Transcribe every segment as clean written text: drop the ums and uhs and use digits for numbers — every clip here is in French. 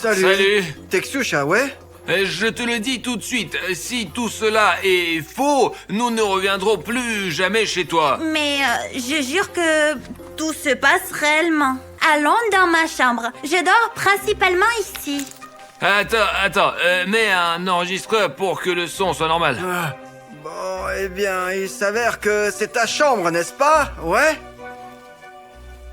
Salut. T'es Ksyusha, ouais? Je te le dis tout de suite, si tout cela est faux, nous ne reviendrons plus jamais chez toi. Mais je jure que tout se passe réellement. Allons dans ma chambre. Je dors principalement ici. Attends, mets un enregistreur pour que le son soit normal. Bon, eh bien, il s'avère que c'est ta chambre, n'est-ce pas? Ouais?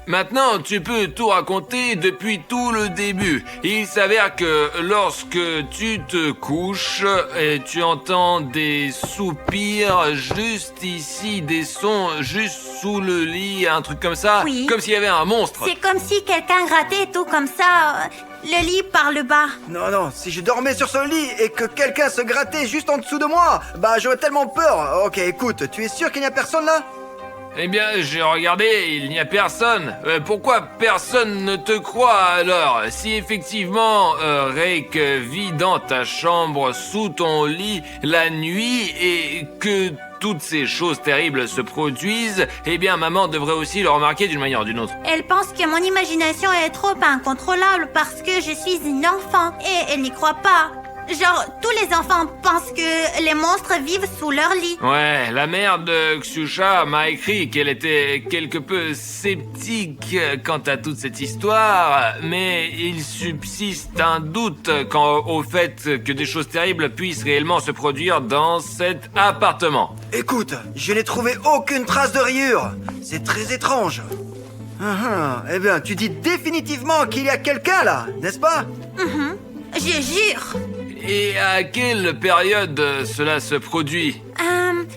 Maintenant, tu peux tout raconter depuis tout le début. Il s'avère que lorsque tu te couches, et tu entends des soupirs juste ici, des sons juste sous le lit, un truc comme ça, Oui. comme s'il y avait un monstre. C'est comme si quelqu'un grattait tout comme ça, le lit par le bas. Non, si je dormais sur ce lit et que quelqu'un se grattait juste en dessous de moi, bah j'aurais tellement peur. Ok, écoute, tu es sûr qu'il n'y a personne là? Eh bien, j'ai regardé, il n'y a personne. Pourquoi personne ne te croit alors? Si effectivement, Rake vit dans ta chambre, sous ton lit, la nuit, et que toutes ces choses terribles se produisent, eh bien, maman devrait aussi le remarquer d'une manière ou d'une autre. Elle pense que mon imagination est trop incontrôlable parce que je suis une enfant et elle n'y croit pas. Genre, tous les enfants pensent que les monstres vivent sous leur lit. Ouais, la mère de Ksyusha m'a écrit qu'elle était quelque peu sceptique quant à toute cette histoire, mais il subsiste un doute quant au fait que des choses terribles puissent réellement se produire dans cet appartement. Écoute, je n'ai trouvé aucune trace de rayure. C'est très étrange. Eh bien, tu dis définitivement qu'il y a quelqu'un là, n'est-ce pas? Je jure. Et à quelle période cela se produit?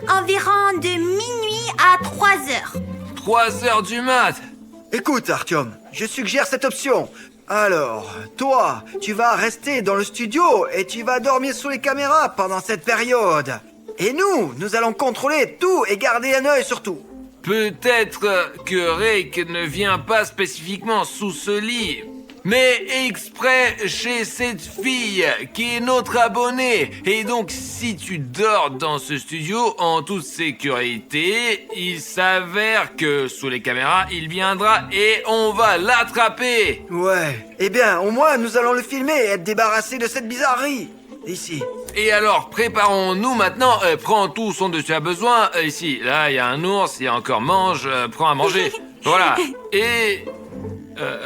Environ de minuit à 3 heures. 3 heures du mat. Écoute, Artyom, je suggère cette option. Alors, toi, tu vas rester dans le studio et tu vas dormir sous les caméras pendant cette période. Et nous allons contrôler tout et garder un œil sur tout. Peut-être que Rake ne vient pas spécifiquement sous ce lit, mais exprès chez cette fille qui est notre abonnée. Et donc, si tu dors dans ce studio en toute sécurité, il s'avère que sous les caméras, il viendra et on va l'attraper. Ouais, eh bien, au moins, nous allons le filmer et être débarrassés de cette bizarrerie. Ici. Et alors, préparons-nous maintenant. Prends tout ce dont tu as besoin. Ici, là, il y a un ours, il y a encore mange. Prends à manger. Voilà. Et...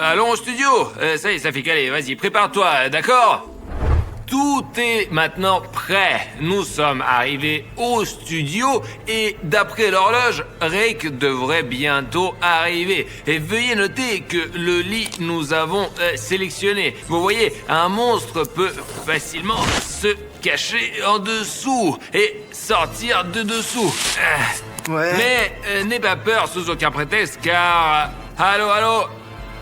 allons au studio. Ça y est, ça fait caler. Vas-y, prépare-toi, d'accord? Tout est maintenant prêt. Nous sommes arrivés au studio et d'après l'horloge, Rake devrait bientôt arriver. Et veuillez noter que le lit nous avons sélectionné. Vous voyez, un monstre peut facilement se cacher en dessous et sortir de dessous. Ouais. Mais n'aie pas peur sous aucun prétexte car... Allô?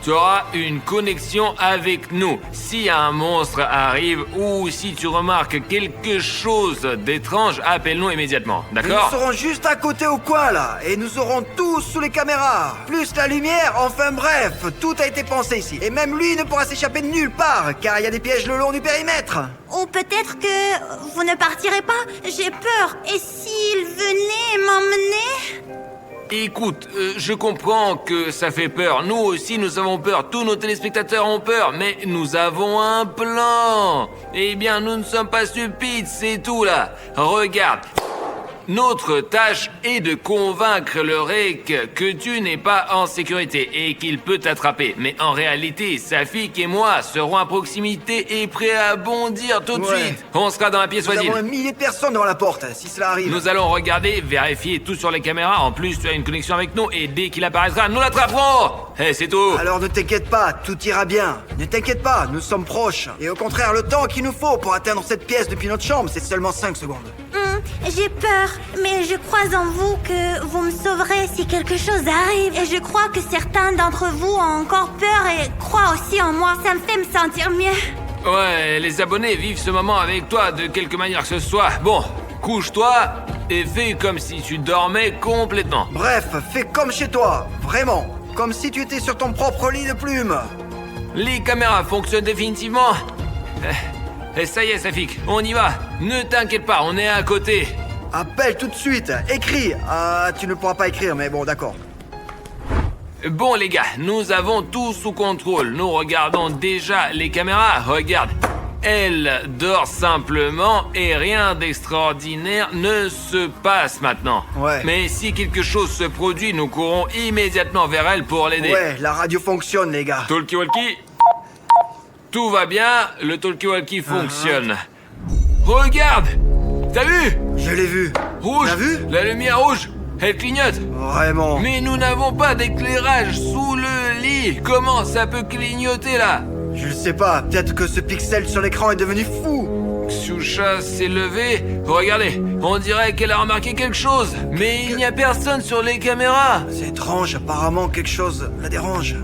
Tu auras une connexion avec nous. Si un monstre arrive ou si tu remarques quelque chose d'étrange, appelle-nous immédiatement, d'accord? Nous serons juste à côté au coin là, et nous aurons tout sous les caméras. Plus la lumière, enfin bref, tout a été pensé ici. Et même lui ne pourra s'échapper de nulle part, car il y a des pièges le long du périmètre. Ou peut-être que vous ne partirez pas. J'ai peur. Et s'il venait m'emmener? Écoute, je comprends que ça fait peur. Nous aussi, nous avons peur. Tous nos téléspectateurs ont peur. Mais nous avons un plan. Eh bien, nous ne sommes pas stupides, c'est tout là. Regarde. Notre tâche est de convaincre le Rake que tu n'es pas en sécurité et qu'il peut t'attraper. Mais en réalité, Safik et moi serons à proximité et prêts à bondir tout de suite. On sera dans la pièce Nous voisine. avons un millier de personnes devant la porte, si cela arrive. Nous allons regarder, vérifier tout sur les caméras. En plus, tu as une connexion avec nous et dès qu'il apparaîtra, nous l'attraperons. C'est tout. Alors ne t'inquiète pas, tout ira bien. Ne t'inquiète pas, nous sommes proches. Et au contraire, le temps qu'il nous faut pour atteindre cette pièce depuis notre chambre, c'est seulement 5 secondes. J'ai peur, mais je crois en vous que vous me sauverez si quelque chose arrive. Et je crois que certains d'entre vous ont encore peur et croient aussi en moi. Ça me fait me sentir mieux. Ouais, les abonnés vivent ce moment avec toi de quelque manière que ce soit. Bon, couche-toi et fais comme si tu dormais complètement. Bref, fais comme chez toi, vraiment. Comme si tu étais sur ton propre lit de plumes. Les caméras fonctionnent définitivement. Ça y est, Safik, on y va. Ne t'inquiète pas, on est à côté. Appelle tout de suite, écris. Ah, tu ne pourras pas écrire, mais bon, d'accord. Bon les gars, nous avons tout sous contrôle. Nous regardons déjà les caméras. Regarde, elle dort simplement et rien d'extraordinaire ne se passe maintenant. Ouais. Mais si quelque chose se produit, nous courons immédiatement vers elle pour l'aider. Ouais, la radio fonctionne, les gars. Talkie-walkie. Tout va bien, le talkie-walkie fonctionne. Regarde! T'as vu? Je l'ai vu. Rouge! T'as vu? La lumière rouge, elle clignote. Vraiment. Mais nous n'avons pas d'éclairage sous le lit. Comment ça peut clignoter là? Je ne sais pas, peut-être que ce pixel sur l'écran est devenu fou. Xiusha s'est levée. Regardez, on dirait qu'elle a remarqué quelque chose. Mais il n'y a personne sur les caméras. C'est étrange, apparemment quelque chose la dérange.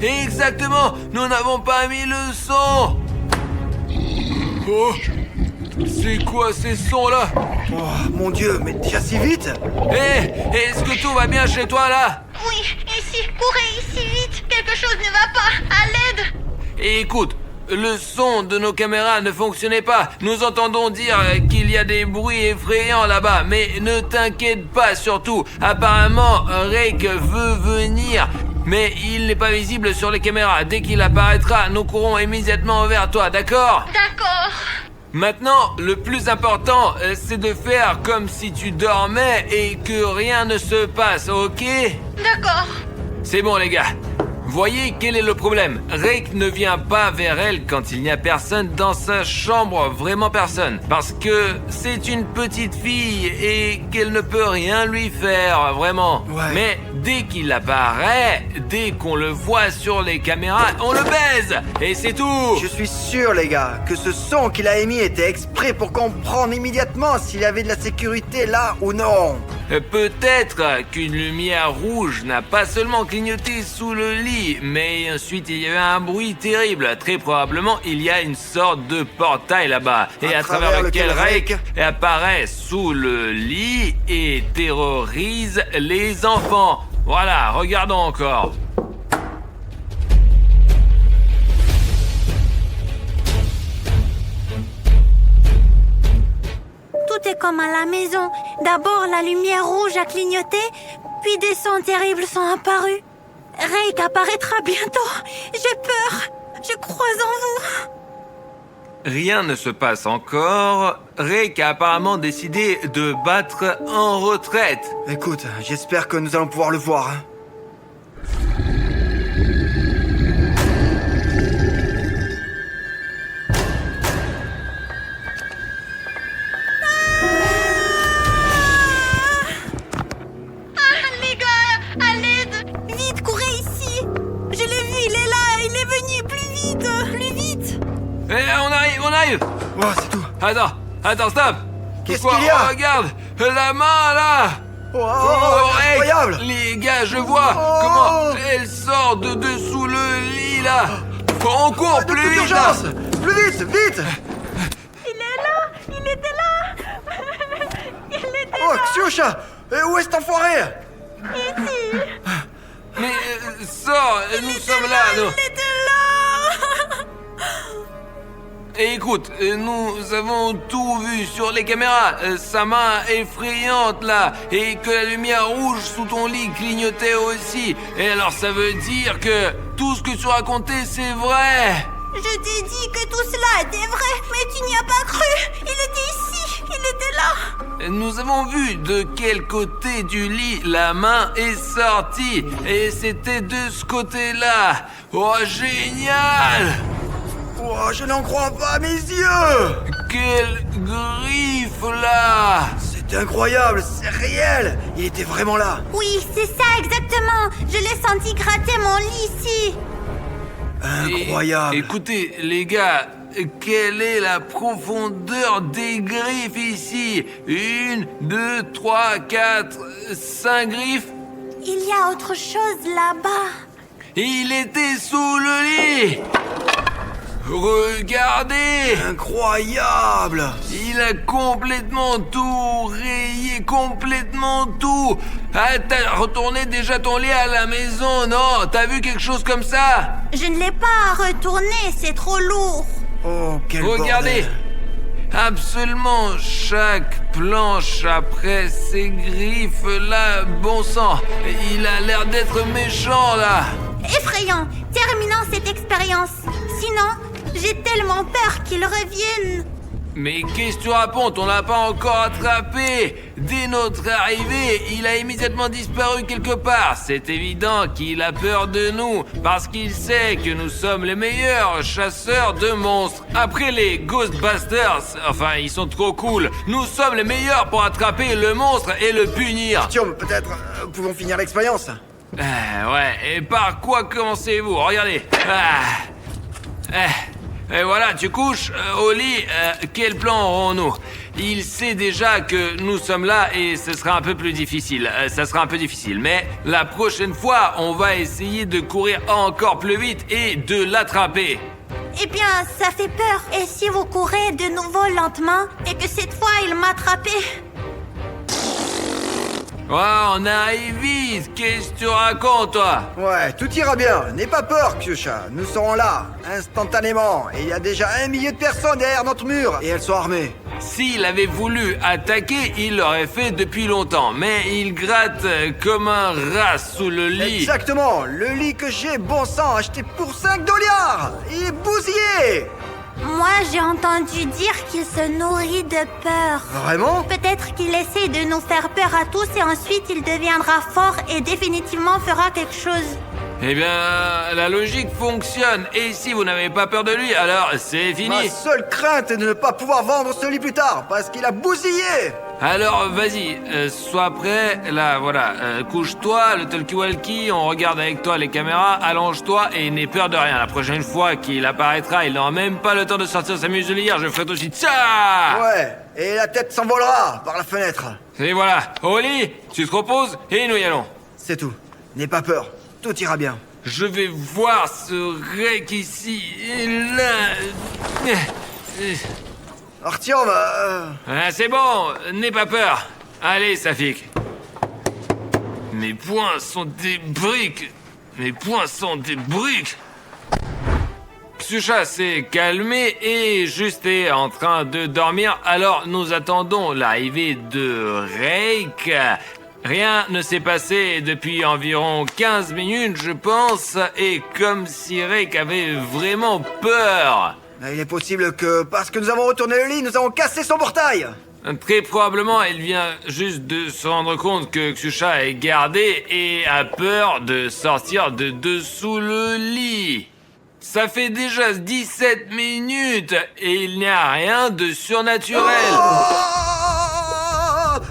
Exactement, nous n'avons pas mis le son. Oh, c'est quoi ces sons-là? Oh, mon Dieu, mais déjà si vite? Hé, est-ce que tout va bien chez toi là? Oui, ici, courez ici vite. Quelque chose ne va pas. À l'aide. Et écoute, le son de nos caméras ne fonctionnait pas. Nous entendons dire qu'il y a des bruits effrayants là-bas. Mais ne t'inquiète pas surtout. Apparemment, Rake veut venir. Mais il n'est pas visible sur les caméras. Dès qu'il apparaîtra, nous courons immédiatement vers toi, d'accord? D'accord. Maintenant, le plus important, c'est de faire comme si tu dormais et que rien ne se passe, ok? D'accord. C'est bon les gars. Voyez quel est le problème. Rake ne vient pas vers elle quand il n'y a personne dans sa chambre, vraiment personne. Parce que c'est une petite fille et qu'elle ne peut rien lui faire, vraiment. Ouais. Mais dès qu'il apparaît, dès qu'on le voit sur les caméras, on le baise. Et c'est tout. Je suis sûr, les gars, que ce son qu'il a émis était exprès pour comprendre immédiatement s'il y avait de la sécurité là ou non. Peut-être qu'une lumière rouge n'a pas seulement clignoté sous le lit, mais ensuite il y a eu un bruit terrible. Très probablement, il y a une sorte de portail là-bas, et à travers lequel Rake apparaît sous le lit et terrorise les enfants. Voilà, regardons encore. Tout est comme à la maison. D'abord, la lumière rouge a clignoté, puis des sons terribles sont apparus. Rake apparaîtra bientôt. J'ai peur. Je crois en vous. Rien ne se passe encore. Rake a apparemment décidé de battre en retraite. Écoute, j'espère que nous allons pouvoir le voir. Hein. Les gars, à l'aide. Vite, courez ici. Je l'ai vu, il est là. Il est venu. Plus vite, plus vite. On arrive. Oh, c'est tout. Attends, stop. Qu'est-ce Quoi? qu'il y a? Regarde, la main là. Oh, Rake, incroyable. les gars, je vois Oh. comment elle sort de dessous le lit là. On court De plus toute vite là. urgence. Plus vite, vite. Il est là. Il était là. Il était Oh, Xiusha, où est cet enfoiré? ici. Mais sors, nous sommes là. Il était là. Et écoute, nous avons tout vu sur les caméras. Sa main effrayante là, et que la lumière rouge sous ton lit clignotait aussi. Et alors ça veut dire que tout ce que tu racontais, c'est vrai. Je t'ai dit que tout cela était vrai, mais tu n'y as pas cru. Il était ici. Il était là. Nous avons vu de quel côté du lit la main est sortie. Et c'était de ce côté-là. Oh, génial! Oh, je n'en crois pas à mes yeux. Quelle griffe là! C'est incroyable, c'est réel. Il était vraiment là. Oui, c'est ça exactement. Je l'ai senti gratter mon lit ici. Incroyable. Écoutez, les gars, quelle est la profondeur des griffes ici? 1, 2, 3, 4, 5 griffes? Il y a autre chose là-bas. Il était sous le lit! Regardez! Incroyable. Il a complètement tout rayé, complètement tout! Ah, t'as retourné déjà ton lit à la maison, non? T'as vu quelque chose comme ça? Je ne l'ai pas retourné, c'est trop lourd. Oh, quel Regardez! bordel. Absolument chaque planche après ses griffes, là, bon sang. Il a l'air d'être méchant, là. Effrayant. Terminons cette expérience. Sinon, j'ai tellement peur qu'il revienne. Mais qu'est-ce que tu racontes? On l'a pas encore attrapé. Dès notre arrivée, il a immédiatement disparu quelque part. C'est évident qu'il a peur de nous, parce qu'il sait que nous sommes les meilleurs chasseurs de monstres. Après les Ghostbusters, enfin, ils sont trop cool. Nous sommes les meilleurs pour attraper le monstre et le punir. Artyom, peut-être pouvons finir l'expérience. Ouais, et par quoi commencez-vous? Regardez. Et voilà, tu couches au lit. Quel plan aurons-nous? Il sait déjà que nous sommes là et ce sera un peu plus difficile. Ça sera un peu difficile, mais la prochaine fois, on va essayer de courir encore plus vite et de l'attraper. Eh bien, ça fait peur. Et si vous courez de nouveau lentement et que cette fois il m'a attrapé? Oh, on arrive vite. Qu'est-ce que tu racontes, toi? Ouais, tout ira bien. N'aie pas peur, Ksiusha. Nous serons là, instantanément. Et il y a déjà 1 million de personnes derrière notre mur. Et elles sont armées. S'il avait voulu attaquer, il l'aurait fait depuis longtemps. Mais il gratte comme un rat sous le lit. Exactement. Le lit que j'ai, bon sang, acheté pour 5 dollars. Il est bousillé. Moi, j'ai entendu dire qu'il se nourrit de peur. Vraiment? Peut-être qu'il essaie de nous faire peur à tous et ensuite il deviendra fort et définitivement fera quelque chose. Eh bien, la logique fonctionne. Et si vous n'avez pas peur de lui, alors c'est fini. Ma seule crainte est de ne pas pouvoir vendre ce lit plus tard, parce qu'il a bousillé. Alors, vas-y, sois prêt. Là, voilà, couche-toi, le talkie-walkie, on regarde avec toi les caméras, allonge-toi et n'aie peur de rien. La prochaine fois qu'il apparaîtra, il n'aura même pas le temps de sortir sa muselière, je ferai tout de suite ça. Ouais, et la tête s'envolera par la fenêtre. Et voilà, au lit, tu te reposes et nous y allons. C'est tout. N'aie pas peur. Tout ira bien. Je vais voir ce rec ici et là. Artyom, Ah, c'est bon, n'aie pas peur. Allez, Safik. Mes poings sont des briques. Mes poings sont des briques. Ksiusha s'est calmée et juste est en train de dormir. Alors nous attendons l'arrivée de Reik. Rien ne s'est passé depuis environ 15 minutes, je pense, et comme si Reik avait vraiment peur. il est possible que, parce que nous avons retourné le lit, nous avons cassé son portail. Très probablement, elle vient juste de se rendre compte que Ksiusha est gardée et a peur de sortir de dessous le lit. Ça fait déjà 17 minutes et il n'y a rien de surnaturel.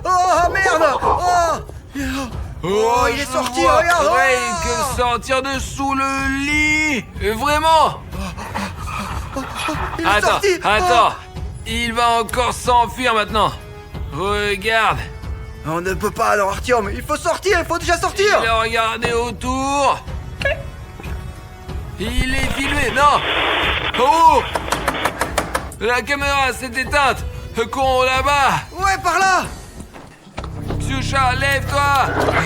Oh, merde. Oh, il est sorti, regarde. Que sortir de sous le lit. Vraiment. Il est sorti. Attends. Il va encore s'enfuir maintenant. Regarde. On ne peut pas, non, Artyom. Il faut sortir, il faut déjà sortir. Il a regardé autour. Il est filmé, non. Oh. La caméra s'est éteinte. Con là-bas. Ouais, par là. Ksiusha, lève-toi.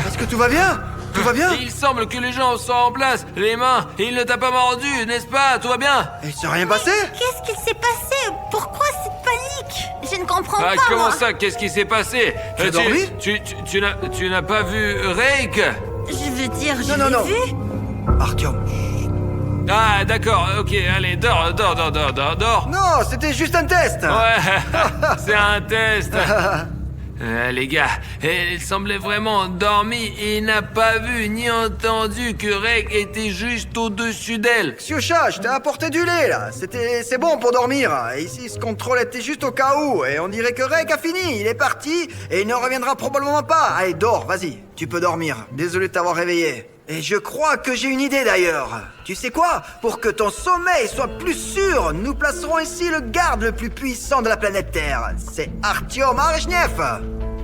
Est-ce que tout va bien? Tout va bien? Il semble que les gens sont en place. Les mains, il ne t'a pas mordu, n'est-ce pas? Tout va bien? Il s'est rien passé? Qu'est-ce qu'il s'est passé? Pourquoi cette panique? Je ne comprends pas, Comment moi. ça? Qu'est-ce qui s'est passé? Tu as dormi? Tu n'as pas vu Reik? Je veux dire, je Non, non, l'ai vu. Artyom. Ah, d'accord, ok, allez, dors. Non, c'était juste un test. Ouais, c'est un test. Les gars, elle semblait vraiment endormie et n'a pas vu ni entendu que Reik était juste au-dessus d'elle. Ksiusha, je t'ai apporté du lait, là. C'est bon pour dormir. Et ici, ce contrôle était juste au cas où. Et on dirait que Reik a fini. Il est parti et il ne reviendra probablement pas. Allez, dors, vas-y. Tu peux dormir. Désolé de t'avoir réveillé. Et je crois que j'ai une idée d'ailleurs. Tu sais quoi? Pour que ton sommeil soit plus sûr, nous placerons ici le garde le plus puissant de la planète Terre. C'est Artyom Areshnev.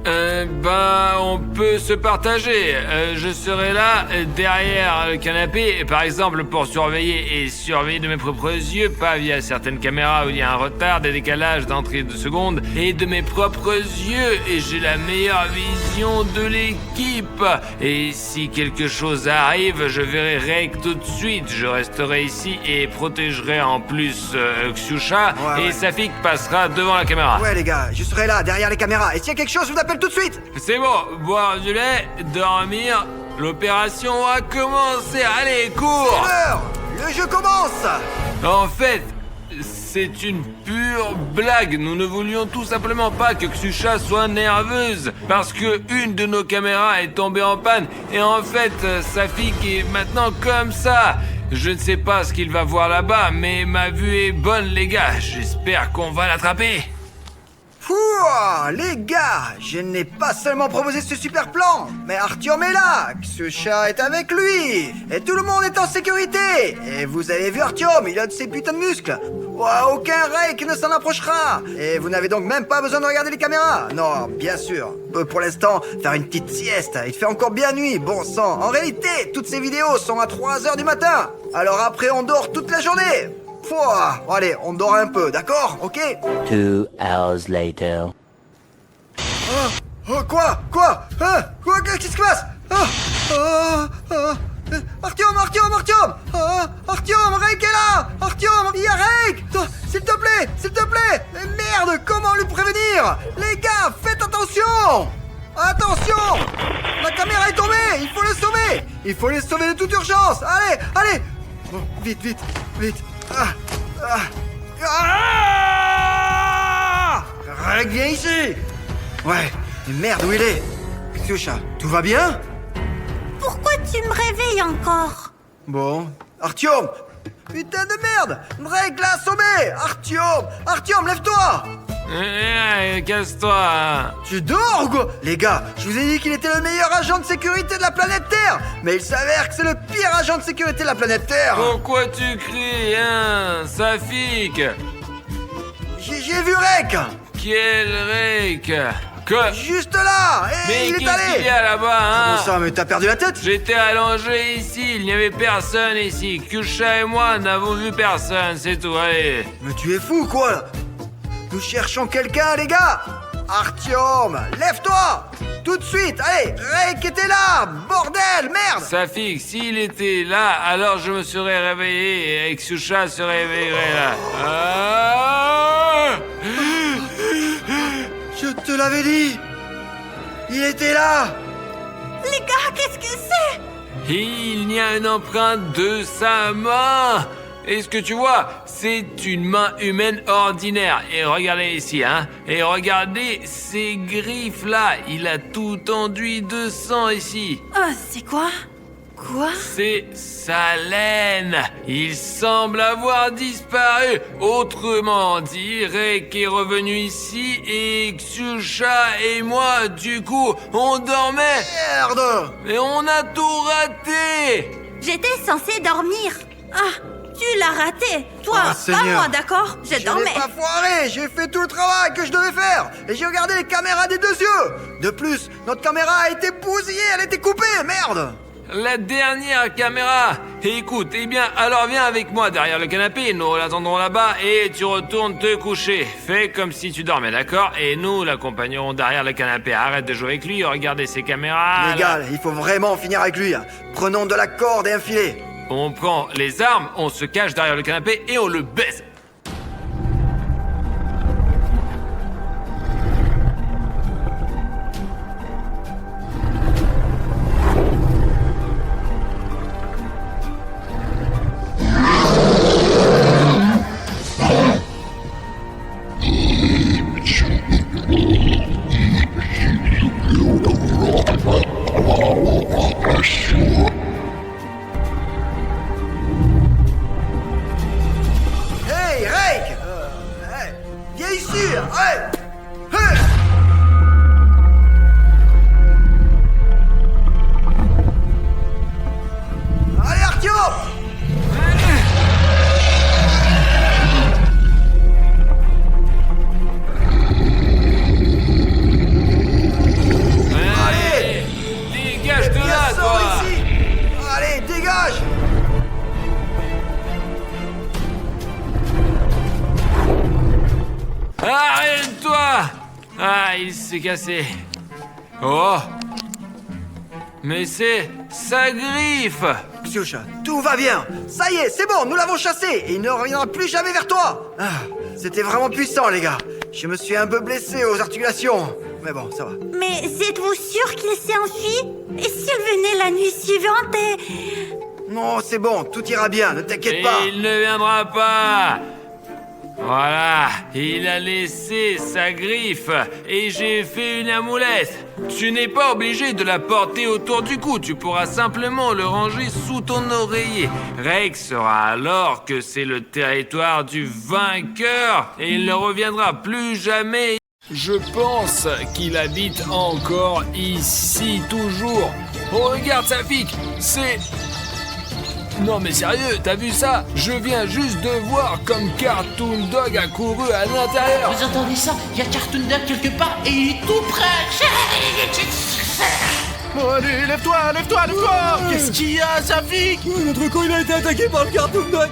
On peut se partager. Je serai là, derrière le canapé, par exemple, pour surveiller de mes propres yeux, pas via certaines caméras où il y a un retard, des décalages d'entrée de seconde, et de mes propres yeux, et j'ai la meilleure vision de l'équipe. Et si quelque chose arrive, je verrai Rake tout de suite. Je resterai ici et protégerai en plus Xiusha, Ouais. et Safik passera devant la caméra. Ouais, les gars, je serai là, derrière les caméras. Et s'il y a quelque chose, je vous appelle tout de suite. C'est bon, boire du lait, dormir, l'opération a commencé, allez, cours! Heure, le jeu commence. En fait, c'est une pure blague, nous ne voulions tout simplement pas que Xiusha soit nerveuse, parce que une de nos caméras est tombée en panne, et en fait, Safik est maintenant comme ça. Je ne sais pas ce qu'il va voir là-bas, mais ma vue est bonne, les gars, j'espère qu'on va l'attraper. Pouah, les gars, je n'ai pas seulement proposé ce super plan, mais Artyom est là, Xiusha est avec lui, et tout le monde est en sécurité. Et vous avez vu Artyom, il a de ses putains de muscles. Ouah, aucun Rake ne s'en approchera. Et vous n'avez donc même pas besoin de regarder les caméras. Non, bien sûr. On peut pour l'instant faire une petite sieste. Il fait encore bien nuit, bon sang. En réalité, toutes ces vidéos sont à 3h du matin. Alors après, on dort toute la journée. Pouah, allez, on dort un peu, d'accord? Ok? 2 hours later. Quoi? Qu'est-ce qui se passe? Artyom! Artyom, Rake est là! Artyom, il y a Rake! S'il te plaît! Merde, comment lui prévenir? Les gars, faites attention! Attention! La caméra est tombée! Il faut les sauver de toute urgence! Allez! Oh, vite! Rake, viens ici! Ouais, mais merde, où il est? Xiusha, tout va bien? Pourquoi tu me réveilles encore? Bon, Artyom! Putain de merde! Rake l'a assommé! Artyom, lève-toi! Casse-toi, hein. Tu dors ou quoi? Les gars, je vous ai dit qu'il était le meilleur agent de sécurité de la planète Terre! Mais il s'avère que c'est le pire agent de sécurité de la planète Terre! Pourquoi tu cries, hein, Safik? J'ai vu Rake! Quel Rake? Quoi? Juste là! Et Mais il est qu'est-ce qu'il y allé! a là-bas, hein? Comment ça, mais t'as perdu la tête? J'étais allongé ici, il n'y avait personne ici. Xiusha et moi n'avons vu personne, c'est tout, allez. Mais tu es fou, quoi! Nous cherchons quelqu'un, les gars! Artyom, lève-toi! Tout de suite, allez! Rake était là! Bordel, merde! Safik, s'il était là, alors je me serais réveillé et Xiusha se réveillerait là. Ah! Je te l'avais dit! Il était là! Les gars, qu'est-ce que c'est? Il y a une empreinte de sa main. Et ce que tu vois, c'est une main humaine ordinaire. Et regardez ici, hein. Et regardez ces griffes là. Il a tout enduit de sang ici. Oh, c'est quoi? Quoi? C'est sa laine. Il semble avoir disparu. Autrement dit, Rake est revenu ici et Xiusha et moi, du coup, on dormait. Merde! Et on a tout raté. J'étais censée dormir. Ah, tu l'as raté. Toi, Oh, pas Seigneur. moi, d'accord? Je Je dormais. n'ai pas foiré! J'ai fait tout le travail que je devais faire! Et j'ai regardé les caméras des 2 yeux! De plus, notre caméra a été bousillée, elle a été coupée! Merde! La dernière caméra. Écoute, eh bien, alors viens avec moi derrière le canapé, nous l'attendrons là-bas et tu retournes te coucher. Fais comme si tu dormais, d'accord? Et nous l'accompagnerons derrière le canapé. Arrête de jouer avec lui, regardez ses caméras. Les gars, il faut vraiment finir avec lui. Prenons de la corde et un filet. On prend les armes, on se cache derrière le canapé et on le baise. Ah, il s'est cassé. Oh! Mais c'est sa griffe! Xiusha, tout va bien. Ça y est, c'est bon, nous l'avons chassé et il ne reviendra plus jamais vers toi. Ah, c'était vraiment puissant, les gars. Je me suis un peu blessé aux articulations. Mais bon, ça va. Mais êtes-vous sûr qu'il s'est enfui? Et s'il venait la nuit suivante et... Non, c'est bon, tout ira bien, ne t'inquiète Et pas. il ne viendra pas! Voilà, il a laissé sa griffe et j'ai fait une amulette. Tu n'es pas obligé de la porter autour du cou, tu pourras simplement le ranger sous ton oreiller. Rex saura alors que c'est le territoire du vainqueur et il ne reviendra plus jamais. Je pense qu'il habite encore ici, toujours. Oh, regarde Safik, c'est... Non mais sérieux, t'as vu ça? Je viens juste de voir comme Cartoon Dog a couru à l'intérieur. Vous entendez ça? Il y a Cartoon Dog quelque part et il est tout près. Bon, allez, lève-toi. Qu'est-ce qu'il y a, Safik? Notre con, il a été attaqué par le Cartoon Dog.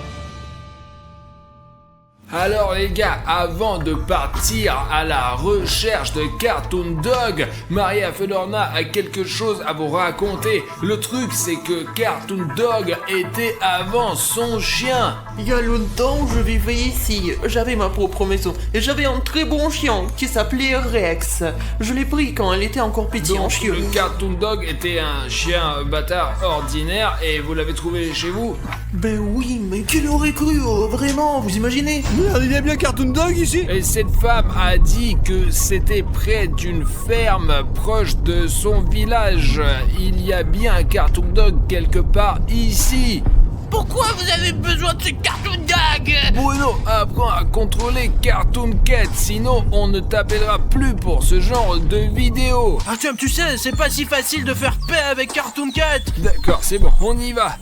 Alors les gars, avant de partir à la recherche de Cartoon Dog, Maria Fedorna a quelque chose à vous raconter. Le truc c'est que Cartoon Dog était avant son chien. Il y a longtemps, je vivais ici. J'avais ma propre maison et j'avais un très bon chien qui s'appelait Rex. Je l'ai pris quand elle était encore petit en Donc chiot. le Cartoon Dog était un chien bâtard ordinaire et vous l'avez trouvé chez vous? Ben oui, mais qui l'aurait cru, vraiment, vous imaginez? Merde, il y a bien Cartoon Dog ici. Et cette femme a dit que c'était près d'une ferme proche de son village. Il y a bien un Cartoon Dog quelque part ici. Pourquoi vous avez besoin de ce Cartoon Dog? Bruno, apprends à contrôler Cartoon Cat, sinon on ne t'appellera plus pour ce genre de vidéo. Artyom, tu sais, c'est pas si facile de faire paix avec Cartoon Cat. D'accord, c'est bon, on y va.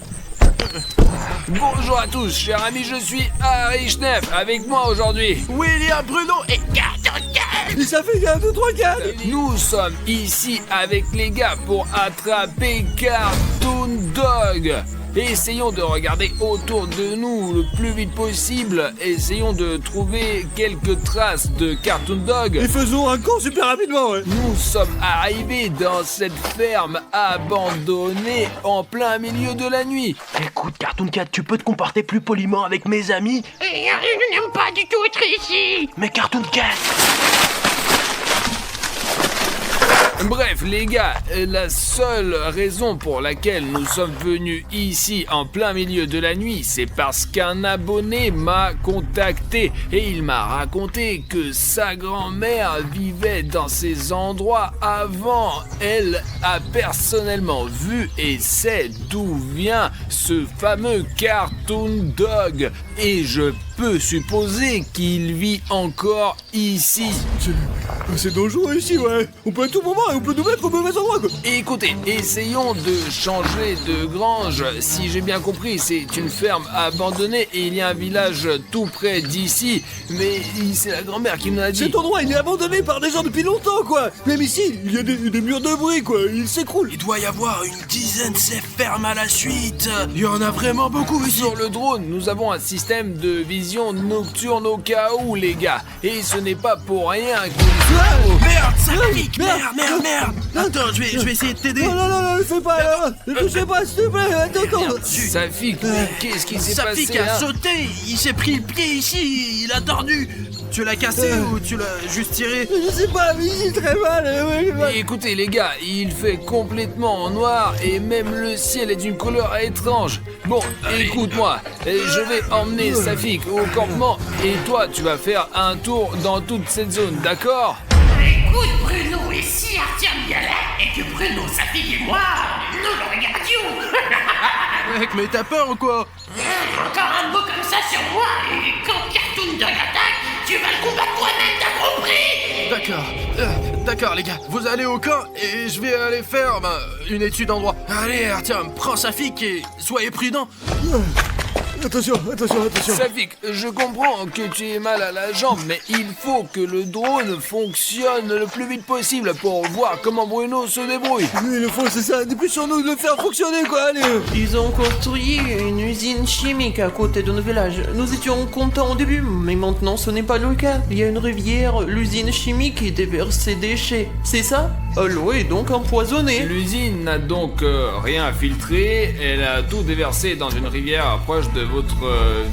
Bonjour à tous, chers amis, je suis Harry Schneff. Avec moi aujourd'hui, William, Bruno et Cartoon Cat. Et ça fait 1, 2, 3, 4. nous sommes ici avec les gars pour attraper Cartoon Dog. Essayons de regarder autour de nous le plus vite possible. Essayons de trouver quelques traces de Cartoon Dog. Et faisons un con super rapidement, ouais. Nous sommes arrivés dans cette ferme abandonnée en plein milieu de la nuit. Écoute, Cartoon Cat, tu peux te comporter plus poliment avec mes amis? Je n'aime pas du tout être ici. Mais Cartoon Cat. Bref, les gars, la seule raison pour laquelle nous sommes venus ici en plein milieu de la nuit, c'est parce qu'un abonné m'a contacté et il m'a raconté que sa grand-mère vivait dans ces endroits avant. Elle a personnellement vu et sait d'où vient ce fameux Cartoon Dog et je peux supposer qu'il vit encore ici. C'est dangereux ici, ouais. On peut à tout moment, on peut nous mettre au mauvais endroit, quoi. Écoutez, essayons de changer de grange. Si j'ai bien compris, c'est une ferme abandonnée et il y a un village tout près d'ici. Mais c'est la grand-mère qui me l'a dit. Cet endroit, il est abandonné par des gens depuis longtemps, quoi. Même ici, il y a des murs de briques, quoi. Il s'écroule. Il doit y avoir une dizaine de ces fermes à la suite. Il y en a vraiment beaucoup ici. Sur le drone, nous avons un système de vision nocturne au cas où, les gars. Et ce n'est pas pour rien que... Merde, Safik, merde. Attends, je vais essayer de t'aider. Non, ne fais pas, ne touchez pas, s'il te plaît, attends. Safik, qu'est-ce qui s'est Safik passé a hein sauté, il s'est pris le pied ici, il a tordu. Tu l'as cassé ou tu l'as juste tiré? Je sais pas, mais j'ai très mal, ouais. Écoutez les gars, il fait complètement en noir et même le ciel est d'une couleur étrange. Bon, écoute-moi, je vais emmener Safik au campement et toi tu vas faire un tour dans toute cette zone, d'accord? Écoute Bruno, et si Artyom y allait et que Bruno, Safik et moi, nous le regardions? Mec, mais t'as peur ou quoi? Encore un mot comme ça sur moi, et quand Cartoon Dog attaque, tu vas le combattre toi-même, t'as compris? D'accord les gars, vous allez au camp et je vais aller faire une étude en droit. Allez Artyom, prends Safik et soyez prudent. Attention. Safik, je comprends que tu aies mal à la jambe, mais il faut que le drone fonctionne le plus vite possible pour voir comment Bruno se débrouille. Lui, il faut, c'est ça. Dépêchons-nous de le faire fonctionner, quoi. Allez. Ils ont construit une usine chimique à côté de nos villages. Nous étions contents au début, mais maintenant ce n'est pas le cas. Il y a une rivière, l'usine chimique y déverse ses déchets. C'est ça? L'eau est donc empoisonnée. L'usine n'a donc rien filtré, elle a tout déversé dans une rivière proche de votre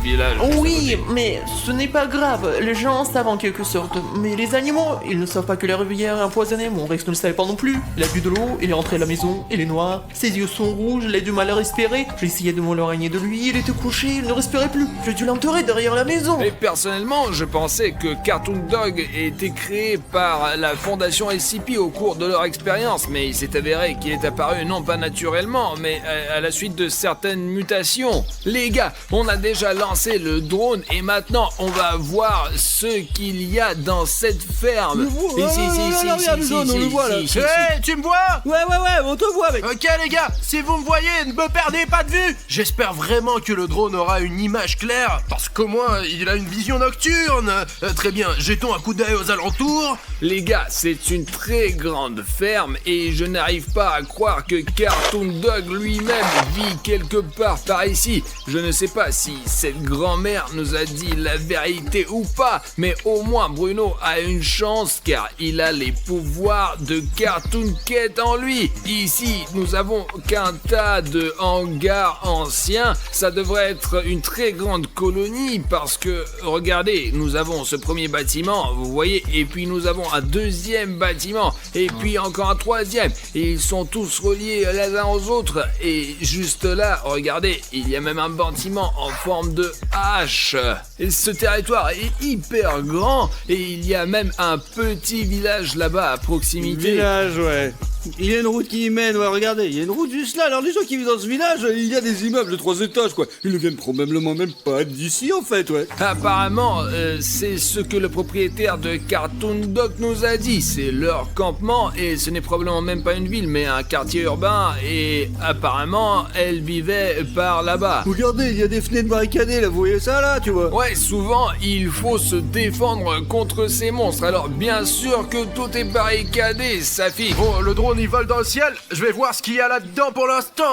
village. Oui, mais ce n'est pas grave. Les gens savent en quelque sorte. Mais les animaux, ils ne savent pas que la rivière est empoisonnée. Mon Rex ne le savait pas non plus. Il a bu de l'eau, il est entré à la maison, il est noir. Ses yeux sont rouges, il a du mal à respirer. J'ai essayé de m'éloigner de lui, il était couché, il ne respirait plus. J'ai dû l'enterrer derrière la maison. Et personnellement, je pensais que Cartoon Dog était créé par la fondation SCP au cours de leur expérience, mais il s'est avéré qu'il est apparu non pas naturellement, mais à la suite de certaines mutations. Les gars, on a déjà lancé le drone et maintenant on va voir ce qu'il y a dans cette ferme. On le voit, là. Hey, tu me vois? Ouais, on te voit, mec. Ok les gars, si vous me voyez, ne me perdez pas de vue. J'espère vraiment que le drone aura une image claire, parce qu'au moins il a une vision nocturne. Très bien, jetons un coup d'œil aux alentours. Les gars, c'est une très grande ferme et je n'arrive pas à croire que Cartoon Dog lui-même vit quelque part par ici. Je ne sais pas si cette grand-mère nous a dit la vérité ou pas, mais au moins Bruno a une chance car il a les pouvoirs de Cartoon Cat en lui. Ici, nous avons qu'un tas de hangars anciens. Ça devrait être une très grande colonie parce que, regardez, nous avons ce premier bâtiment, vous voyez, et puis nous avons un deuxième bâtiment, et puis encore un troisième, et ils sont tous reliés les uns aux autres, et juste là, regardez, il y a même un bâtiment en forme de hache. Et ce territoire est hyper grand, et il y a même un petit village là-bas à proximité. Village, ouais. Il y a une route qui y mène, ouais, regardez, il y a une route juste là. Alors les gens qui vivent dans ce village, il y a des immeubles de 3 étages, quoi. Ils ne viennent probablement même pas d'ici, en fait, ouais. Apparemment, c'est ce que le propriétaire de Cartoon Dog nous a dit. C'est leur campement et ce n'est probablement même pas une ville, mais un quartier urbain. Et apparemment, elle vivait par là-bas. Regardez, il y a des fenêtres barricadées, là, vous voyez ça, là, tu vois. Ouais, souvent, il faut se défendre contre ces monstres. Alors, bien sûr que tout est barricadé, Safi. Bon, le drone il vole dans le ciel, je vais voir ce qu'il y a là-dedans pour l'instant.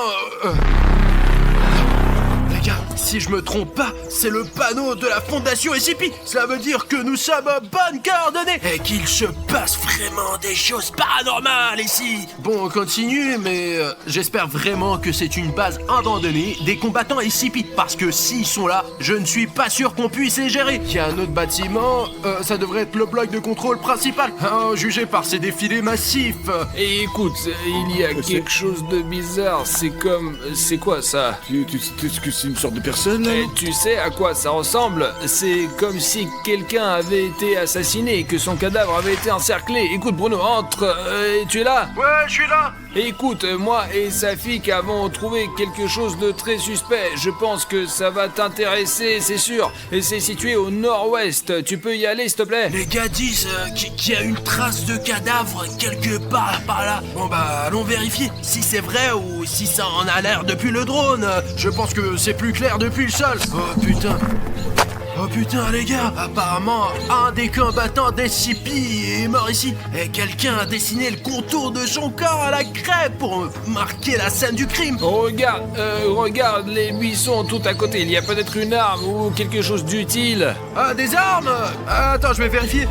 Les gars, si je me trompe pas, c'est le panneau de la fondation SCP. Cela veut dire que nous sommes à bonnes coordonnées et qu'il se passe vraiment des choses paranormales ici. Bon, on continue, mais j'espère vraiment que c'est une base abandonnée des combattants SCP. Parce que s'ils sont là, je ne suis pas sûr qu'on puisse les gérer. Il y a un autre bâtiment, ça devrait être le bloc de contrôle principal. Jugé par ces défilés massifs. Et écoute, il y a quelque chose de bizarre. C'est quoi ça? Est-ce que c'est une sorte de personne, là? Et tu sais à quoi ça ressemble? C'est comme si quelqu'un avait été assassiné et que son cadavre avait été encerclé. Écoute Bruno, entre. Tu es là? Ouais, je suis là. Écoute, moi et Safik avons trouvé quelque chose de très suspect. Je pense que ça va t'intéresser, c'est sûr. Et c'est situé au nord-ouest. Tu peux y aller, s'il te plaît? Les gars disent qu'il y a une trace de cadavre quelque part par là. Bon bah, allons vérifier si c'est vrai ou si ça en a l'air depuis le drone. Je pense que c'est plus clair depuis le sol. Oh putain. Oh putain les gars, apparemment un des combattants d'SCP est mort ici et quelqu'un a dessiné le contour de son corps à la craie pour marquer la scène du crime. Regarde les buissons tout à côté, il y a peut-être une arme ou quelque chose d'utile. Ah, des armes? Attends, je vais vérifier.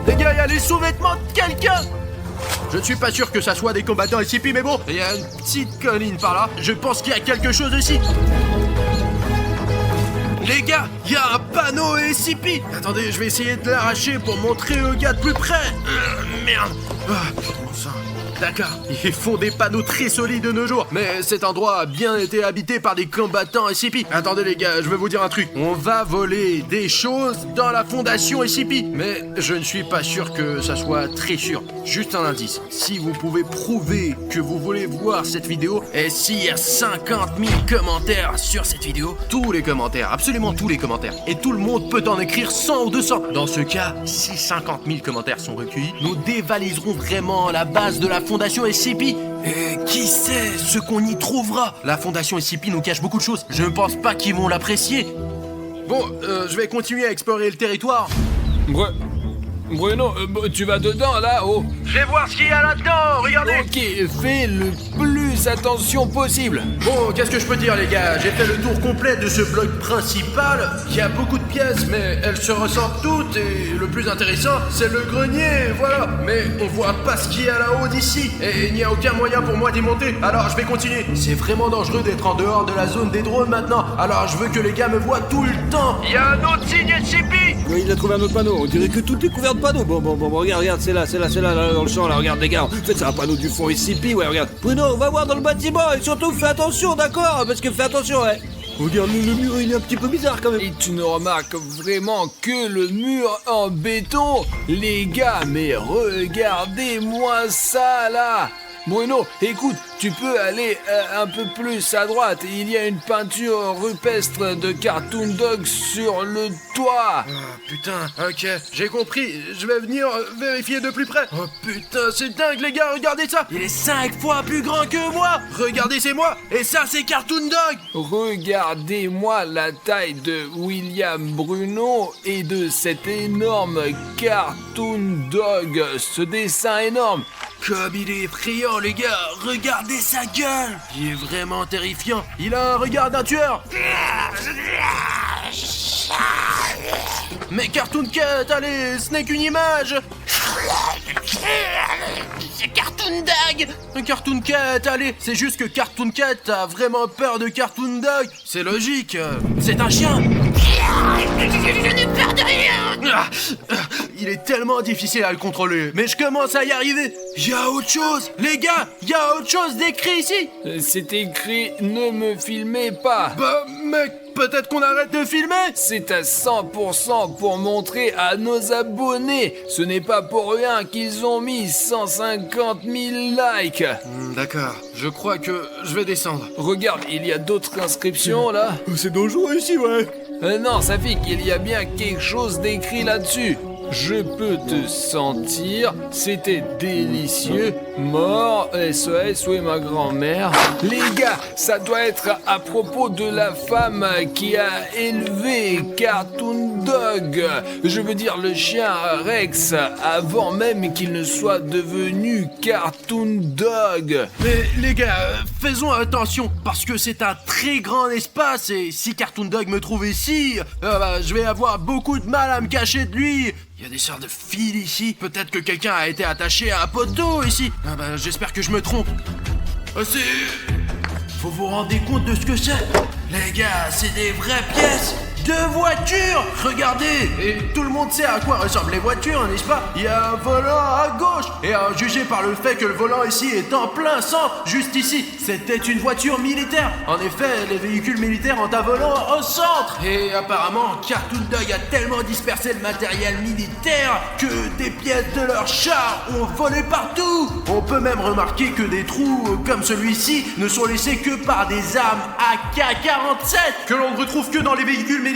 Les gars, il y a les sous-vêtements de quelqu'un. Je ne suis pas sûr que ça soit des combattants SCP, mais bon, il y a une petite colline par là. Je pense qu'il y a quelque chose ici. Les gars, il y a un panneau SCP. Attendez, je vais essayer de l'arracher pour montrer aux gars de plus près. Merde. Bon sang. D'accord, ils font des panneaux très solides de nos jours, mais cet endroit a bien été habité par des combattants SCP. Attendez les gars, je vais vous dire un truc. On va voler des choses dans la fondation SCP, mais je ne suis pas sûr que ça soit très sûr. Juste un indice, si vous pouvez prouver que vous voulez voir cette vidéo, et s'il y a 50 000 commentaires sur cette vidéo, tous les commentaires, absolument tous les commentaires, et tout le monde peut en écrire 100 ou 200. Dans ce cas, si 50 000 commentaires sont recueillis, nous dévaliserons vraiment la base de la fondation SCP. Et qui sait ce qu'on y trouvera? La fondation SCP nous cache beaucoup de choses. Je ne pense pas qu'ils vont l'apprécier. Bon, je vais continuer à explorer le territoire. Bruno, tu vas dedans, là, oh. Je vais voir ce qu'il y a là-dedans, regardez. Ok, fais le plus attention possible. Bon, qu'est-ce que je peux dire, les gars? J'ai fait le tour complet de ce bloc principal, qui a beaucoup de pièces, mais elles se ressemblent toutes, et le plus intéressant, c'est le grenier, voilà. Mais on voit pas ce qu'il y a là-haut d'ici, et il n'y a aucun moyen pour moi d'y monter, alors je vais continuer. C'est vraiment dangereux d'être en dehors de la zone des drones maintenant, alors je veux que les gars me voient tout le temps. Il y a un autre signe SCP. Oui, il a trouvé un autre panneau. On dirait que tout est couvert de panneaux. Bon, regarde, c'est là, dans le champ, là, regarde, les gars. En fait, c'est un panneau du fond SCP, ouais, regarde. Bruno, on va voir dans le bâtiment, et surtout, fais attention, d'accord? Parce que fais attention, ouais. Regarde, le mur, il est un petit peu bizarre, quand même. Et tu ne remarques vraiment que le mur en béton? Les gars, mais regardez-moi ça, là. Bruno, écoute, tu peux aller un peu plus à droite. Il y a une peinture rupestre de Cartoon Dog sur le toit. Oh putain, ok, j'ai compris. Je vais venir vérifier de plus près. Oh putain, c'est dingue les gars, regardez ça. Il est 5 fois plus grand que moi. Regardez, c'est moi. Et ça, c'est Cartoon Dog. Regardez-moi la taille de William Bruno et de cet énorme Cartoon Dog. Ce dessin énorme. Comme il est effrayant, les gars. Regardez sa gueule. Il est vraiment terrifiant. Il a un regard d'un tueur. Mais Cartoon Cat, allez, ce n'est qu'une image. C'est Cartoon Dog. Cartoon Cat, allez, c'est juste que Cartoon Cat a vraiment peur de Cartoon Dog. C'est logique, c'est un chien. Je n'ai peur de rien. Il est tellement difficile à le contrôler, mais je commence à y arriver. Il y a autre chose, les gars, il y a autre chose d'écrit ici. C'est écrit « Ne me filmez pas ». Bah, mec, peut-être qu'on arrête de filmer. C'est à 100% pour montrer à nos abonnés. Ce n'est pas pour rien qu'ils ont mis 150 000 likes. D'accord, je crois que je vais descendre. Regarde, il y a d'autres inscriptions là. C'est dangereux ici, ouais. Non, ça fait qu'il y a bien quelque chose d'écrit là-dessus. Je peux te sentir, c'était délicieux, mort, SOS, où est ma grand-mère? Les gars, ça doit être à propos de la femme qui a élevé Cartoon Dog. Je veux dire le chien Rex, avant même qu'il ne soit devenu Cartoon Dog. Mais les gars, faisons attention, parce que c'est un très grand espace, et si Cartoon Dog me trouve ici, je vais avoir beaucoup de mal à me cacher de lui. Il y a des sortes de fils ici. Peut-être que quelqu'un a été attaché à un poteau ici. J'espère que je me trompe. Faut vous rendre compte de ce que c'est. Les gars, c'est des vraies pièces de voitures. Regardez. Et tout le monde sait à quoi ressemblent les voitures, n'est-ce pas? Il y a un volant à gauche. Et à juger par le fait que le volant ici est en plein centre, juste ici, c'était une voiture militaire. En effet, les véhicules militaires ont un volant au centre. Et apparemment, Cartoon Dog a tellement dispersé le matériel militaire que des pièces de leurs chars ont volé partout. On peut même remarquer que des trous comme celui-ci ne sont laissés que par des armes AK-47 que l'on ne retrouve que dans les véhicules militaires.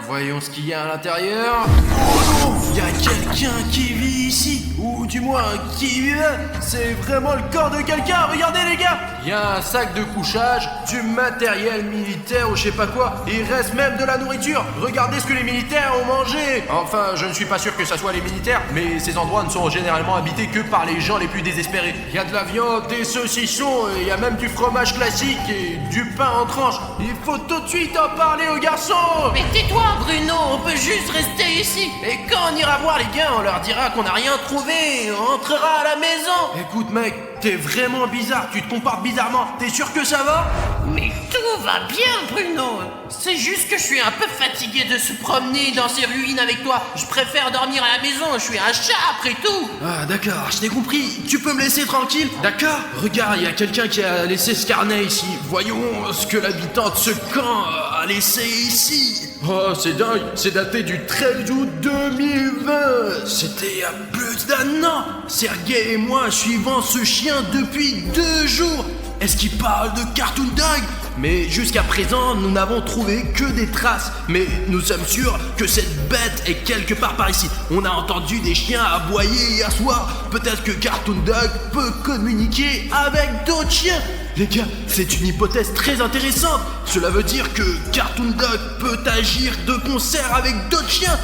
Voyons ce qu'il y a à l'intérieur. Oh non, il y a quelqu'un qui vit ici, ou du moins qui vivait. C'est vraiment le corps de quelqu'un, regardez les gars. Il y a un sac de couchage, du matériel militaire ou je sais pas quoi. Il reste même de la nourriture. Regardez ce que les militaires ont mangé. Enfin, je ne suis pas sûr que ça soit les militaires, mais ces endroits ne sont généralement habités que par les gens les plus désespérés. Il y a de la viande, des saucissons, il y a même du fromage classique et du pain en tranches. Il faut tout de suite en parler aux garçons. Mais tais-toi, Bruno, on peut juste rester ici. Et quand on ira voir les gars, on leur dira qu'on n'a rien trouvé et on rentrera à la maison. Écoute mec, t'es vraiment bizarre, tu te comportes bizarrement. T'es sûr que ça va? Mais tout va bien, Bruno. C'est juste que je suis un peu fatigué de se promener dans ces ruines avec toi. Je préfère dormir à la maison, je suis un chat après tout. Ah d'accord, je t'ai compris. Tu peux me laisser tranquille? D'accord. Regarde, il y a quelqu'un qui a laissé ce carnet ici. Voyons ce que l'habitant de ce camp a laissé ici. Oh, c'est dingue, c'est daté du 13 août 2020. C'était il y a plus d'un an. Sergei et moi suivons ce chien depuis 2 jours. Est-ce qu'il parle de Cartoon Dog? Mais jusqu'à présent, nous n'avons trouvé que des traces. Mais nous sommes sûrs que cette bête est quelque part par ici. On a entendu des chiens aboyer hier soir. Peut-être que Cartoon Dog peut communiquer avec d'autres chiens. Les gars, c'est une hypothèse très intéressante. Cela veut dire que Cartoon Dog peut agir de concert avec d'autres chiens.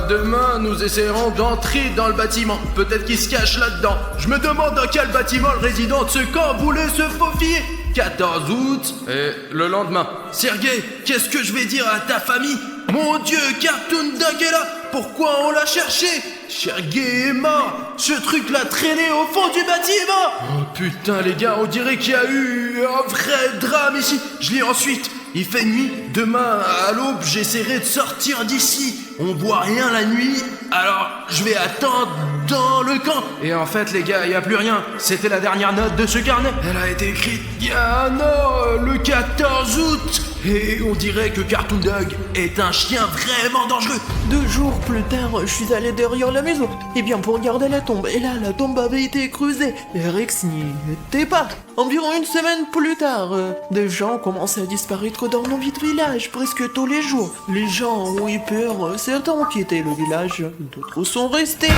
Demain, nous essaierons d'entrer dans le bâtiment. Peut-être qu'il se cache là-dedans. Je me demande dans quel bâtiment le résident de ce camp voulait se faufiler. 14 août, et le lendemain. Sergei, qu'est-ce que je vais dire à ta famille? Mon Dieu, Cartoon Dog est là. Pourquoi on l'a cherché? Sergei est mort. Ce truc l'a traîné au fond du bâtiment. Oh putain les gars, on dirait qu'il y a eu un vrai drame ici. Je lis ensuite. Il fait nuit. Demain à l'aube, j'essaierai de sortir d'ici. On voit rien la nuit, alors je vais attendre dans le camp. Et en fait les gars, il n'y a plus rien. C'était la dernière note de ce carnet. Elle a été écrite il y a un an, le 14 août. Et on dirait que Cartoon Dog est un chien vraiment dangereux. 2 jours plus tard, je suis allé derrière la maison. Et bien pour regarder la tombe. Et là, la tombe avait été creusée. Et Rex n'y était pas. Environ 1 semaine plus tard, des gens commençaient à disparaître dans nos vides villages presque tous les jours. Les gens ont eu peur, certains ont quitté le village, d'autres sont restés.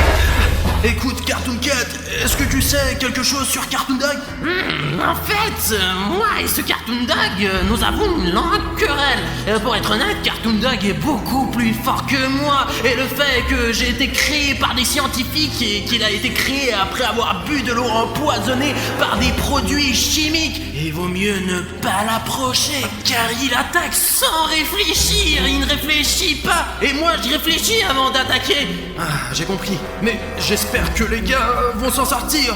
Écoute Cartoon Cat, est-ce que tu sais quelque chose sur Cartoon Dog? En fait, moi et ce Cartoon Dog, nous avons une longue querelle. Pour être honnête, Cartoon Dog est beaucoup plus fort que moi. Et le fait que j'ai été créé par des scientifiques et qu'il a été créé après avoir bu de l'eau empoisonnée par des produits chimiques, il vaut mieux ne pas l'approcher car il attaque sans réfléchir. Il ne réfléchit pas. Et moi, je réfléchis avant d'attaquer. Ah, j'ai compris. Mais j'espère que les gars vont s'en sortir.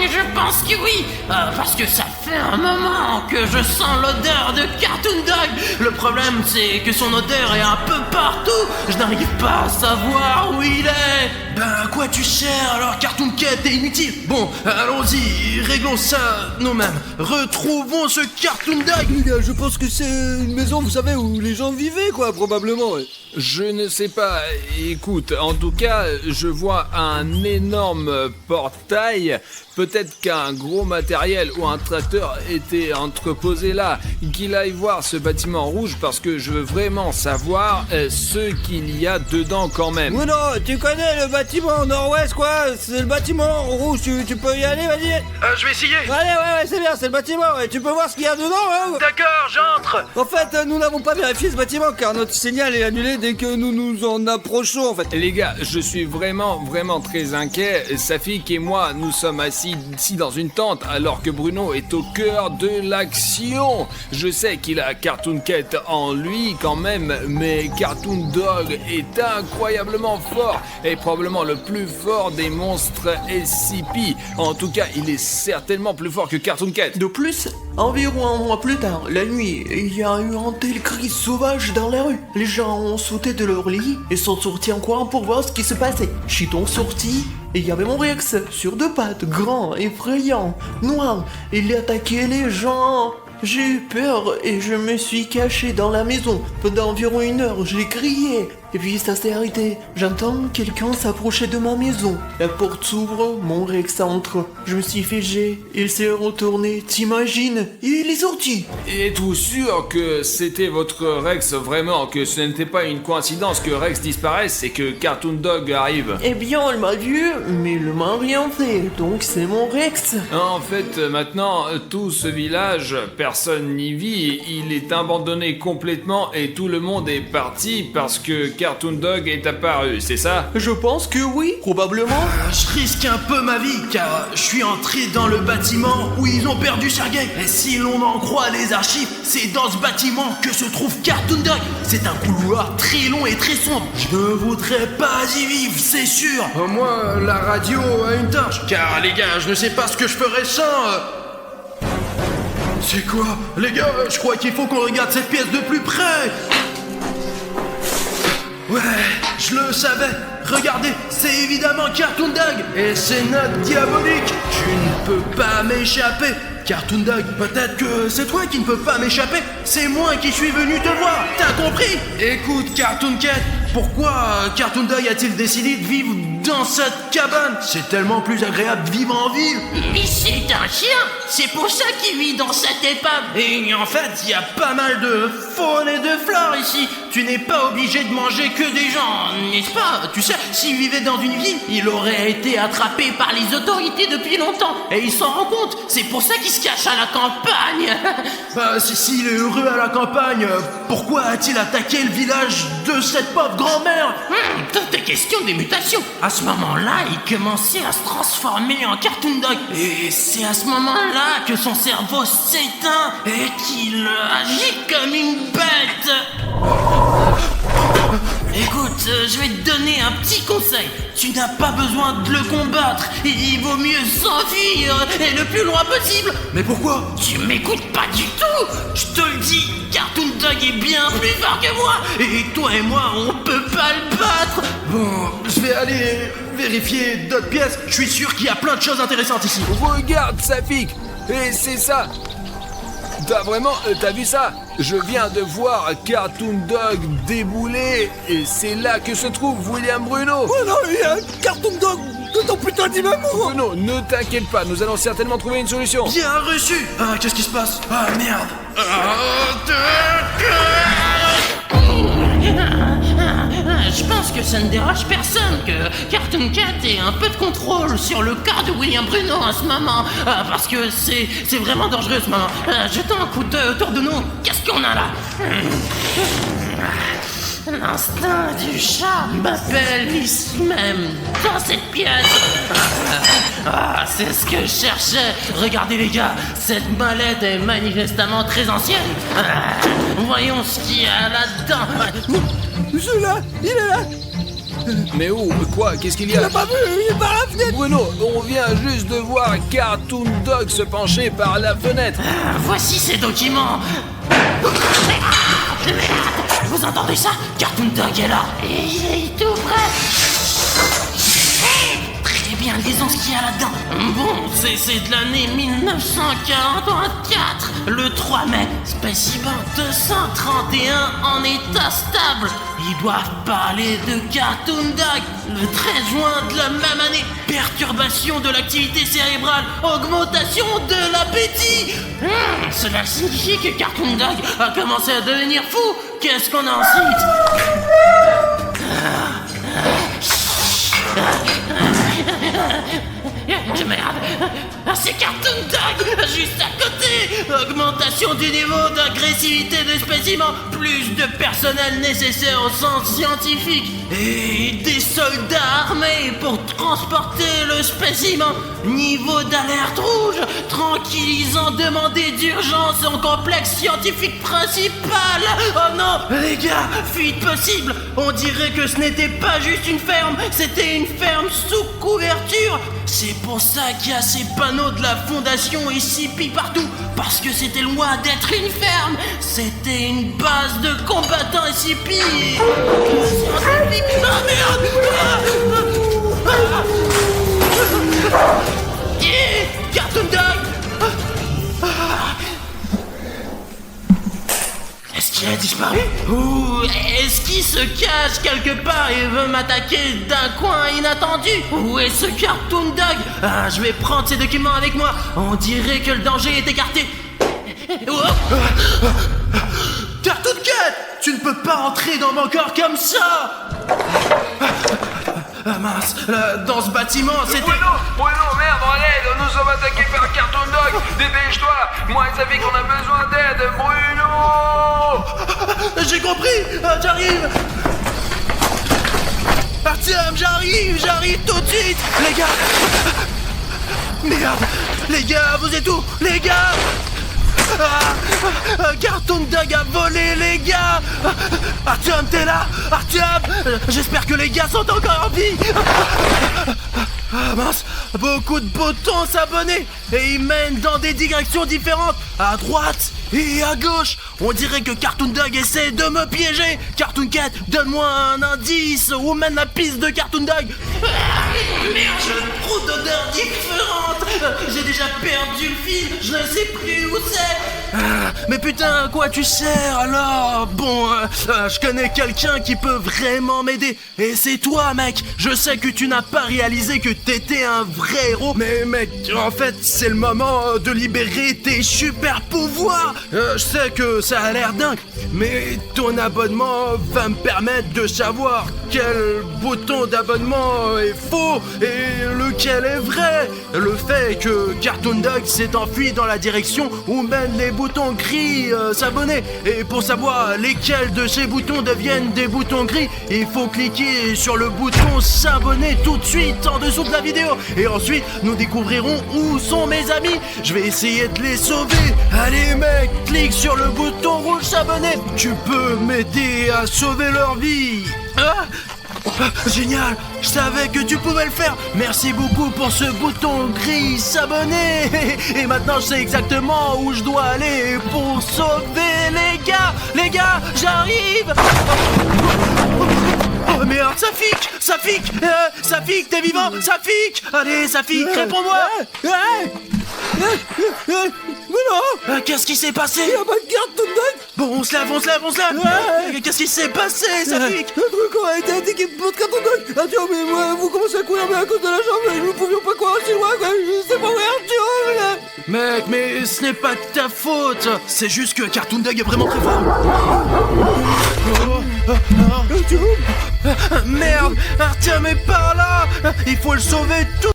Je pense que oui, parce que ça fait un moment que je sens l'odeur de Cartoon Dog. Le problème, c'est que son odeur est un peu partout. Je n'arrive pas à savoir où il est. Ben, à quoi tu sers alors, Cartoon Cat? T'es inutile. Bon, allons-y, réglons ça nous-mêmes. Retrouvons ce Cartoon Dog. Les gars, je pense que c'est une maison, vous savez, où les gens vivaient, quoi, probablement. Ouais. Je ne sais pas. Écoute, en tout cas, je vois un énorme portail. Peut-être qu'un gros matériel ou un tracteur était entreposé là. Qu'il aille voir ce bâtiment rouge parce que je veux vraiment savoir ce qu'il y a dedans quand même. Mais non, tu connais le bâtiment nord-ouest, quoi. C'est le bâtiment rouge, tu peux y aller, vas-y. Je vais essayer. Allez, ouais, c'est bien, c'est le bâtiment, ouais. Tu peux voir ce qu'il y a dedans, hein. D'accord, j'entre. En fait, nous n'avons pas vérifié ce bâtiment car notre signal est annulé dès que nous nous en approchons, en fait. Les gars, je suis vraiment très inquiet. Safik et moi, nous sommes assis ici dans une tente alors que Bruno est au cœur de l'action. Je sais qu'il a Cartoon Cat en lui quand même, mais Cartoon Dog est incroyablement fort et probablement le plus fort des monstres SCP. En tout cas, il est certainement plus fort que Cartoon Cat. De plus, environ 1 mois plus tard, la nuit, il y a eu un tel cri sauvage dans la rue. Les gens ont sauté de leur lit et sont sortis en courant pour voir ce qui se passait. Je suis donc sorti et il y avait mon Rex sur 2 pattes, grand, effrayant, noir. Il attaquait les gens. J'ai eu peur et je me suis caché dans la maison. Pendant environ 1 heure, j'ai crié. Et puis ça s'est arrêté. J'entends quelqu'un s'approcher de ma maison. La porte s'ouvre, mon Rex entre. Je me suis figé, il s'est retourné, t'imagines? Il est sorti. Es-tu sûr que c'était votre Rex vraiment, que ce n'était pas une coïncidence que Rex disparaisse et que Cartoon Dog arrive? Eh bien, elle m'a vu, mais il m'a rien fait, donc c'est mon Rex. En fait, maintenant, tout ce village, personne n'y vit, il est abandonné complètement et tout le monde est parti parce que Cartoon Dog est apparu, c'est ça? Je pense que oui, probablement. Je risque un peu ma vie car je suis entré dans le bâtiment où ils ont perdu Sergei. Et si l'on en croit les archives, c'est dans ce bâtiment que se trouve Cartoon Dog. C'est un couloir très long et très sombre. Je ne voudrais pas y vivre, c'est sûr. Au moins, la radio a une torche. Car les gars, je ne sais pas ce que je ferais sans... C'est quoi? Les gars, je crois qu'il faut qu'on regarde cette pièce de plus près. Ouais, je le savais. Regardez, c'est évidemment Cartoon Dog. Et c'est notre diabolique. Tu ne peux pas m'échapper. Cartoon Dog, peut-être que c'est toi qui ne peux pas m'échapper. C'est moi qui suis venu te voir. T'as compris? Écoute, Cartoon Cat, pourquoi Cartoon Dog a-t-il décidé de vivre dans cette cabane. C'est tellement plus agréable de vivre en ville. Mais c'est un chien. C'est pour ça qu'il vit dans cette épave. Et en fait, il y a pas mal de faune et de flore ici. Tu n'es pas obligé de manger que des gens, n'est-ce pas? Tu sais, s'il vivait dans une ville, il aurait été attrapé par les autorités depuis longtemps. Et il s'en rend compte. C'est pour ça qu'il se cache à la campagne. Bah, s'il est heureux à la campagne, pourquoi a-t-il attaqué le village de cette pauvre grand-mère? Toute question des mutations. À ce moment-là, il commençait à se transformer en Cartoon Dog. Et c'est à ce moment-là que son cerveau s'éteint et qu'il agit comme une bête. Écoute, je vais te donner un petit conseil. Tu n'as pas besoin de le combattre. Il vaut mieux s'enfuir et le plus loin possible. Mais pourquoi? Tu m'écoutes pas du tout. Je te le dis, Cartoon Dog est bien plus fort que moi. Et toi et moi, on peut pas le battre. Bon, je vais aller vérifier d'autres pièces. Je suis sûr qu'il y a plein de choses intéressantes ici. Regarde, Safik. Et c'est ça. T'as vu ça? Je viens de voir Cartoon Dog débouler et c'est là que se trouve William Bruno. Oh non, il y a un Cartoon Dog de ton putain d'immeuble. Bruno, ne t'inquiète pas, nous allons certainement trouver une solution. Bien reçu. Ah, qu'est-ce qui se passe? Ah, merde. Je pense que ça ne dérange personne que Cartoon Cat ait un peu de contrôle sur le cas de William Bruno en ce moment. Parce que c'est vraiment dangereux ce moment. Jetons un coup d'œil autour de nous. Qu'est-ce qu'on a là? L'instinct du chat m'appelle ici même, dans cette pièce. C'est ce que je cherchais. Regardez les gars, cette mallette est manifestement très ancienne. Voyons ce qu'il y a là-dedans. Celui-là, il est là. Mais où? Quoi? Qu'est-ce qu'il y Tu a? l'as pas vu? Il est par la fenêtre. Bruno, on vient juste de voir Cartoon Dog se pencher par la fenêtre. Voici ces documents. Vous entendez ça? Cartoon Dog est là. Et il est tout près. Très bien, lisons ce qu'il y a là-dedans. Bon, c'est de l'année 1944. Le 3 mai, spécimen 231 en état stable. Ils doivent parler de Cartoon Dog. Le 13 juin de la même année, perturbation de l'activité cérébrale, augmentation de l'appétit. Cela signifie que Cartoon Dog a commencé à devenir fou. Qu'est-ce qu'on a ensuite? Merde, c'est Cartoon Dog, juste à côté. Augmentation du niveau d'agressivité des spécimens, plus de personnel nécessaire au sens scientifique et des soldats armés pour transporter le spécimen. Niveau d'alerte rouge, tranquillisant demandé d'urgence au complexe scientifique principal. Oh non, les gars, fuite possible. On dirait que ce n'était pas juste une ferme, c'était une ferme sous couverture. C'est pour ça qu'il y a ces panneaux de la fondation SCP partout. Parce que c'était loin d'être une ferme. C'était une base de combattants SCP. Ah merde! Cartoon Dog! Est-ce qu'il a disparu? Ou est-ce qu'il se cache quelque part et veut m'attaquer d'un coin inattendu? Où est ce Cartoon Dog? Je vais prendre ces documents avec moi. On dirait que le danger est écarté. Cartoon Cat! Tu ne peux pas entrer dans mon corps comme ça! Mince, dans ce bâtiment, c'était... Bruno, merde, en aide, nous sommes attaqués par Cartoon Dog. Dépêche-toi, moi et Safik, on a besoin d'aide, Bruno! J'ai compris, j'arrive! Artyom, j'arrive tout de suite! Les gars! Merde! Les gars, vous êtes où? Les gars! Cartoon Dog a volé, les gars! Artyom, t'es là? Artyom! J'espère que les gars sont encore en vie! Mince! Beaucoup de boutons s'abonner! et il mène dans des directions différentes, à droite et à gauche. On dirait que Cartoon Dog essaie de me piéger. Cartoon Cat, donne-moi un indice ou mène la piste de Cartoon Dog. Merde, j'ai trop d'odeurs différentes. J'ai déjà perdu le fil, je ne sais plus où c'est. Mais putain, à quoi tu sers alors? Bon, je connais quelqu'un qui peut vraiment m'aider. Et c'est toi, mec. Je sais que tu n'as pas réalisé que t'étais un vrai héros. Mais mec, en fait, c'est le moment de libérer tes super pouvoirs. Je sais que ça a l'air dingue, mais ton abonnement va me permettre de savoir quel bouton d'abonnement est faux et lequel est vrai. Le fait que Cartoon Dog s'est enfui dans la direction où mènent les boutons gris s'abonner. Et pour savoir lesquels de ces boutons deviennent des boutons gris, il faut cliquer sur le bouton s'abonner tout de suite en dessous de la vidéo. Et ensuite, nous découvrirons où sont mes amis. Je vais essayer de les sauver. Allez mec, clique sur le bouton rouge s'abonner. Tu peux m'aider à sauver leur vie. Génial, je savais que tu pouvais le faire. Merci beaucoup pour ce bouton gris s'abonner. Et maintenant je sais exactement où je dois aller pour sauver les gars. Les gars, j'arrive. Oh merde, Safik, t'es vivant? Safik, allez Safik, réponds-moi. Mais non! Qu'est-ce qui s'est passé? Y'a pas de Cartoon Dog! Bon, on se lève. Qu'est-ce qui s'est passé, Safik? Le truc aurait été indiqué pour Cartoon Dog! Arthur, mais moi, vous commencez à courir, mais à cause de la jambe, nous ne pouvions pas courir aussi loin, quoi! C'est pas vrai, Arthur! Mec, mais ce n'est pas de ta faute! C'est juste que Cartoon Dog est vraiment très fort! Merde! Arthur, mais par là! Il faut le sauver tout